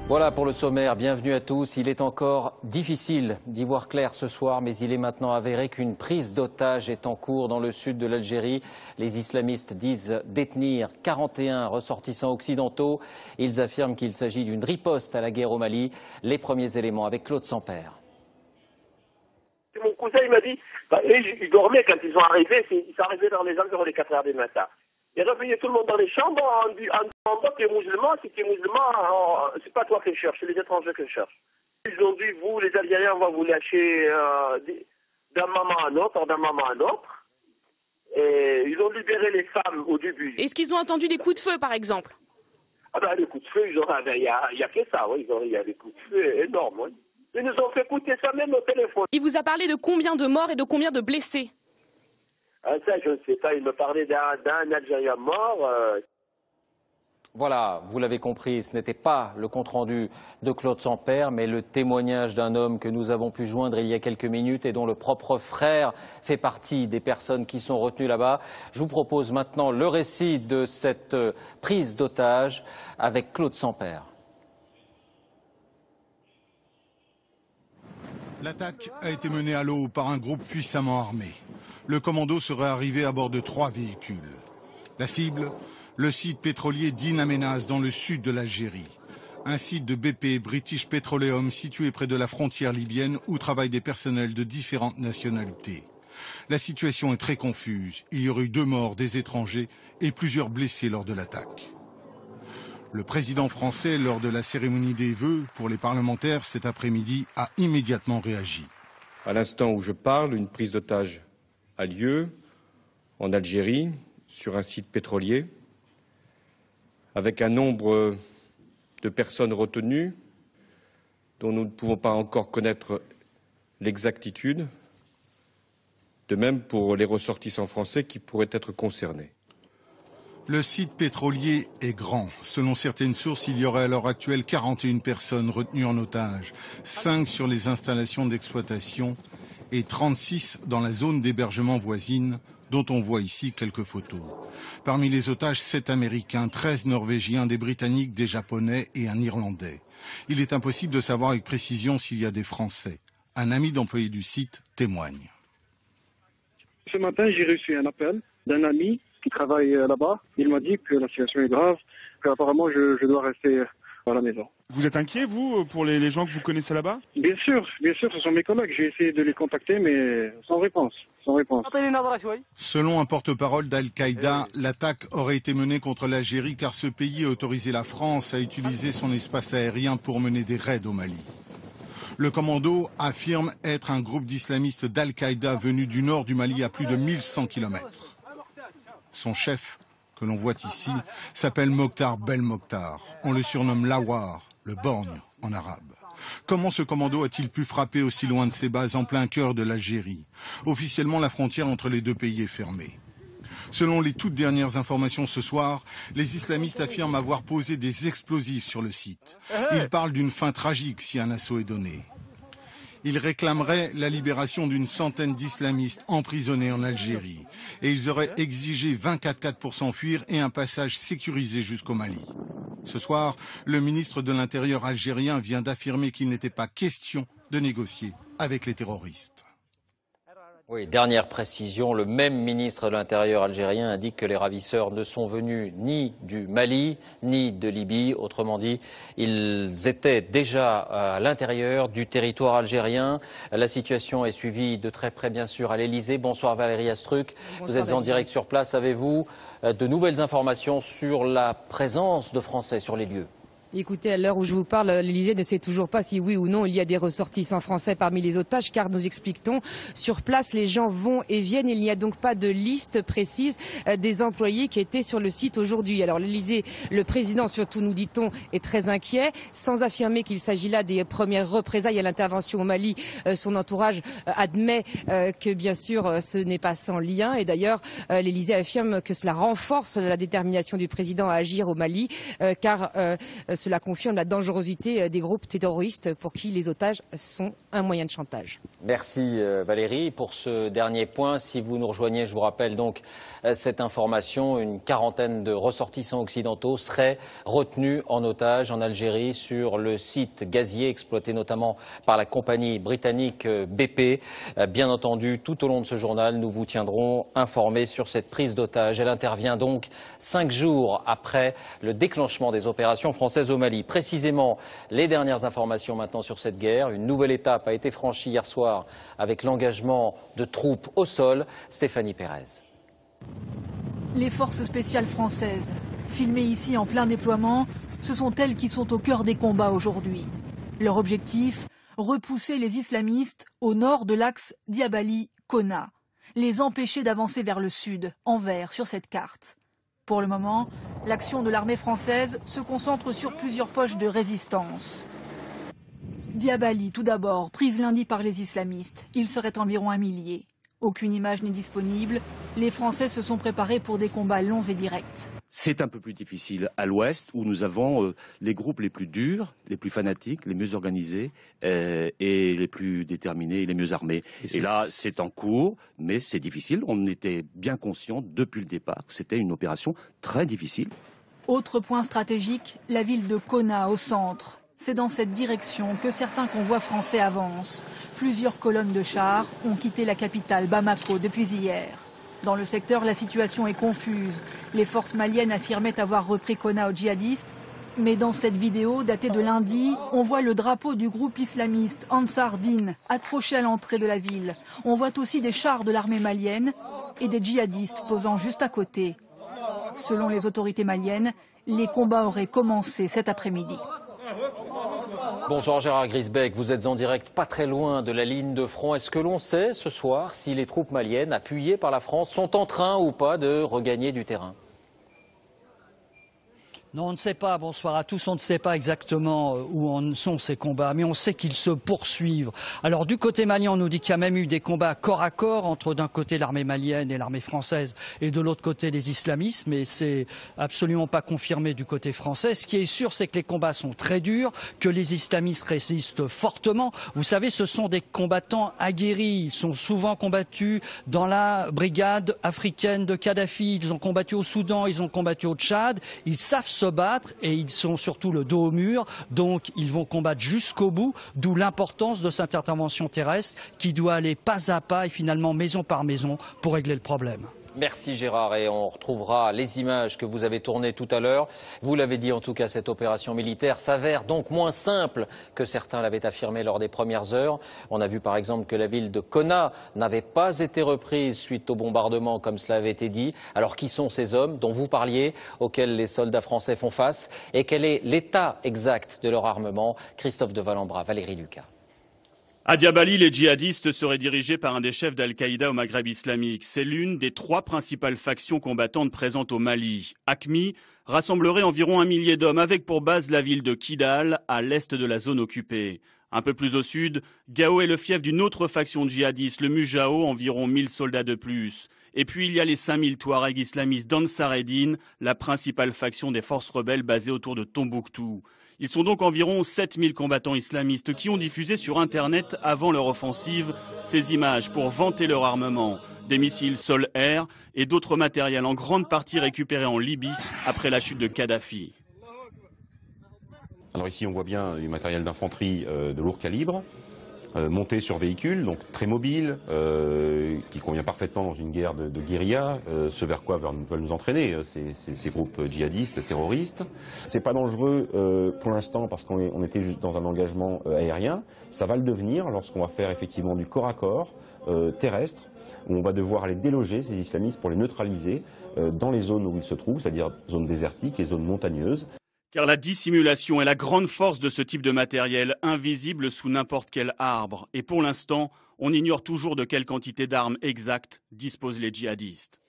Voilà pour le sommaire, bienvenue à tous. Il est encore difficile d'y voir clair ce soir, mais il est maintenant avéré qu'une prise d'otages est en cours dans le sud de l'Algérie. Les islamistes disent détenir 41 ressortissants occidentaux. Ils affirment qu'il s'agit d'une riposte à la guerre au Mali. Les premiers éléments avec Claude Sampère. Mon cousin il m'a dit, ils dormaient quand ils sont arrivés, ils sont arrivés dans les environs des 4 heures du matin. Ils réveillent tout le monde dans les chambres en demandant que tu es musulman, si tu es musulman, c'est pas toi qui cherches, c'est les étrangers qui cherchent. Ils ont dit, vous les Algériens, on va vous lâcher d'un moment à un autre, Et ils ont libéré les femmes au début. Est-ce qu'ils ont entendu des coups de feu, par exemple? Ah ben les coups de feu, il y a que ça, oui, il y a des coups de feu énormes, oui. Ils nous ont fait écouter ça même au téléphone. Il vous a parlé de combien de morts et de combien de blessés? Ça, je ne sais pas. Il me parlait d'un Algérien mort. Voilà, vous l'avez compris, ce n'était pas le compte-rendu de Claude Sampère, mais le témoignage d'un homme que nous avons pu joindre il y a quelques minutes et dont le propre frère fait partie des personnes qui sont retenues là-bas. Je vous propose maintenant le récit de cette prise d'otage avec Claude Sampère. L'attaque a été menée à l'eau par un groupe puissamment armé. Le commando serait arrivé à bord de 3 véhicules. La cible, le site pétrolier d'In Amenas dans le sud de l'Algérie. Un site de BP, British Petroleum, situé près de la frontière libyenne où travaillent des personnels de différentes nationalités. La situation est très confuse. Il y aurait eu 2 morts, des étrangers et plusieurs blessés lors de l'attaque. Le président français, lors de la cérémonie des vœux pour les parlementaires cet après-midi, a immédiatement réagi. À l'instant où je parle, une prise d'otage a lieu en Algérie, sur un site pétrolier, avec un nombre de personnes retenues dont nous ne pouvons pas encore connaître l'exactitude, de même pour les ressortissants français qui pourraient être concernés. Le site pétrolier est grand. Selon certaines sources, il y aurait à l'heure actuelle 41 personnes retenues en otage, 5 sur les installations d'exploitation et 36 dans la zone d'hébergement voisine, dont on voit ici quelques photos. Parmi les otages, 7 Américains, 13 Norvégiens, des Britanniques, des Japonais et un Irlandais. Il est impossible de savoir avec précision s'il y a des Français. Un ami d'employé du site témoigne. Ce matin, j'ai reçu un appel d'un ami qui travaille là-bas. Il m'a dit que la situation est grave, qu'apparemment je dois rester à la maison. Vous êtes inquiet, vous, pour les gens que vous connaissez là-bas? Bien sûr, ce sont mes collègues. J'ai essayé de les contacter, mais sans réponse. Selon un porte-parole d'Al-Qaïda, l'attaque aurait été menée contre l'Algérie car ce pays a autorisé la France à utiliser son espace aérien pour mener des raids au Mali. Le commando affirme être un groupe d'islamistes d'Al-Qaïda venu du nord du Mali à plus de 1100 km. Son chef, que l'on voit ici, s'appelle Mokhtar Belmokhtar. On le surnomme Lawar, le borgne en arabe. Comment ce commando a-t-il pu frapper aussi loin de ses bases en plein cœur de l'Algérie? Officiellement, la frontière entre les 2 pays est fermée. Selon les toutes dernières informations ce soir, les islamistes affirment avoir posé des explosifs sur le site. Ils parlent d'une fin tragique si un assaut est donné. Ils réclameraient la libération d'une centaine d'islamistes emprisonnés en Algérie. Et ils auraient exigé 24 pour s'enfuir et un passage sécurisé jusqu'au Mali. Ce soir, le ministre de l'Intérieur algérien vient d'affirmer qu'il n'était pas question de négocier avec les terroristes. Oui, dernière précision, le même ministre de l'Intérieur algérien indique que les ravisseurs ne sont venus ni du Mali, ni de Libye. Autrement dit, ils étaient déjà à l'intérieur du territoire algérien. La situation est suivie de très près, bien sûr, à l'Elysée. Bonsoir Valérie Astruc. Bonsoir, vous êtes en direct sur place. Avez-vous de nouvelles informations sur la présence de Français sur les lieux ? Écoutez, à l'heure où je vous parle, l'Elysée ne sait toujours pas si oui ou non il y a des ressortissants français parmi les otages, car nous expliquons, sur place, les gens vont et viennent. Il n'y a donc pas de liste précise des employés qui étaient sur le site aujourd'hui. Alors l'Elysée, le président surtout, nous dit-on, est très inquiet, sans affirmer qu'il s'agit là des premières représailles à l'intervention au Mali. Son entourage admet que bien sûr ce n'est pas sans lien. Et d'ailleurs, l'Elysée affirme que cela renforce la détermination du président à agir au Mali, car cela confirme la dangerosité des groupes terroristes pour qui les otages sont un moyen de chantage. Merci Valérie. Pour ce dernier point, si vous nous rejoignez, je vous rappelle donc cette information, une quarantaine de ressortissants occidentaux seraient retenus en otage en Algérie sur le site gazier exploité notamment par la compagnie britannique BP. Bien entendu, tout au long de ce journal, nous vous tiendrons informés sur cette prise d'otage. Elle intervient donc 5 jours après le déclenchement des opérations françaises au Mali. Précisément, les dernières informations maintenant sur cette guerre. Une nouvelle étape a été franchie hier soir avec l'engagement de troupes au sol. Stéphanie Pérez. Les forces spéciales françaises, filmées ici en plein déploiement, ce sont elles qui sont au cœur des combats aujourd'hui. Leur objectif, repousser les islamistes au nord de l'axe Diabali-Konna, les empêcher d'avancer vers le sud, en vert sur cette carte. Pour le moment, l'action de l'armée française se concentre sur plusieurs poches de résistance. Diabali, tout d'abord, prise lundi par les islamistes. Il serait environ 1 millier. Aucune image n'est disponible. Les Français se sont préparés pour des combats longs et directs. C'est un peu plus difficile à l'ouest où nous avons les groupes les plus durs, les plus fanatiques, les mieux organisés et les plus déterminés et les mieux armés. Et là, c'est en cours, mais c'est difficile. On était bien conscient depuis le départ que c'était une opération très difficile. Autre point stratégique, la ville de Konna au centre. C'est dans cette direction que certains convois français avancent. Plusieurs colonnes de chars ont quitté la capitale Bamako depuis hier. Dans le secteur, la situation est confuse. Les forces maliennes affirmaient avoir repris Konna aux djihadistes. Mais dans cette vidéo, datée de lundi, on voit le drapeau du groupe islamiste Ansar Dine accroché à l'entrée de la ville. On voit aussi des chars de l'armée malienne et des djihadistes posant juste à côté. Selon les autorités maliennes, les combats auraient commencé cet après-midi. Bonsoir Gérard Grisbeck, vous êtes en direct pas très loin de la ligne de front. Est-ce que l'on sait ce soir si les troupes maliennes appuyées par la France sont en train ou pas de regagner du terrain ? Non, on ne sait pas. Bonsoir à tous. On ne sait pas exactement où en sont ces combats, mais on sait qu'ils se poursuivent. Alors du côté malien, on nous dit qu'il y a même eu des combats corps à corps entre d'un côté l'armée malienne et l'armée française et de l'autre côté les islamistes, mais c'est absolument pas confirmé du côté français. Ce qui est sûr, c'est que les combats sont très durs, que les islamistes résistent fortement. Vous savez, ce sont des combattants aguerris. Ils sont souvent combattus dans la brigade africaine de Kadhafi. Ils ont combattu au Soudan, ils ont combattu au Tchad. Ils savent se battre et ils sont surtout le dos au mur, donc ils vont combattre jusqu'au bout, d'où l'importance de cette intervention terrestre qui doit aller pas à pas et finalement maison par maison pour régler le problème. Merci Gérard, et on retrouvera les images que vous avez tournées tout à l'heure. Vous l'avez dit, en tout cas, cette opération militaire s'avère donc moins simple que certains l'avaient affirmé lors des premières heures. On a vu par exemple que la ville de Konna n'avait pas été reprise suite au bombardement comme cela avait été dit. Alors qui sont ces hommes dont vous parliez, auxquels les soldats français font face, et quel est l'état exact de leur armement? Christophe de Valambra, Valérie Lucas. À Diabali, les djihadistes seraient dirigés par un des chefs d'Al-Qaïda au Maghreb islamique. C'est l'une des 3 principales factions combattantes présentes au Mali. AQMI rassemblerait environ 1 millier d'hommes avec pour base la ville de Kidal, à l'est de la zone occupée. Un peu plus au sud, Gao est le fief d'une autre faction djihadiste, le Mujao, environ 1000 soldats de plus. Et puis il y a les 5000 Touaregs islamistes d'Ansar Eddine, la principale faction des forces rebelles basée autour de Tombouctou. Ils sont donc environ 7000 combattants islamistes qui ont diffusé sur Internet avant leur offensive ces images pour vanter leur armement. Des missiles sol-air et d'autres matériels en grande partie récupérés en Libye après la chute de Kadhafi. Alors ici on voit bien du matériel d'infanterie de lourd calibre, monté sur véhicules, donc très mobile, qui convient parfaitement dans une guerre de guérilla, ce vers quoi veulent nous entraîner ces groupes djihadistes, terroristes. C'est pas dangereux pour l'instant parce qu'on était juste dans un engagement aérien. Ça va le devenir lorsqu'on va faire effectivement du corps à corps terrestre, où on va devoir aller déloger ces islamistes pour les neutraliser dans les zones où ils se trouvent, c'est-à-dire zones désertiques et zones montagneuses. Car la dissimulation est la grande force de ce type de matériel, invisible sous n'importe quel arbre. Et pour l'instant, on ignore toujours de quelle quantité d'armes exactes disposent les djihadistes.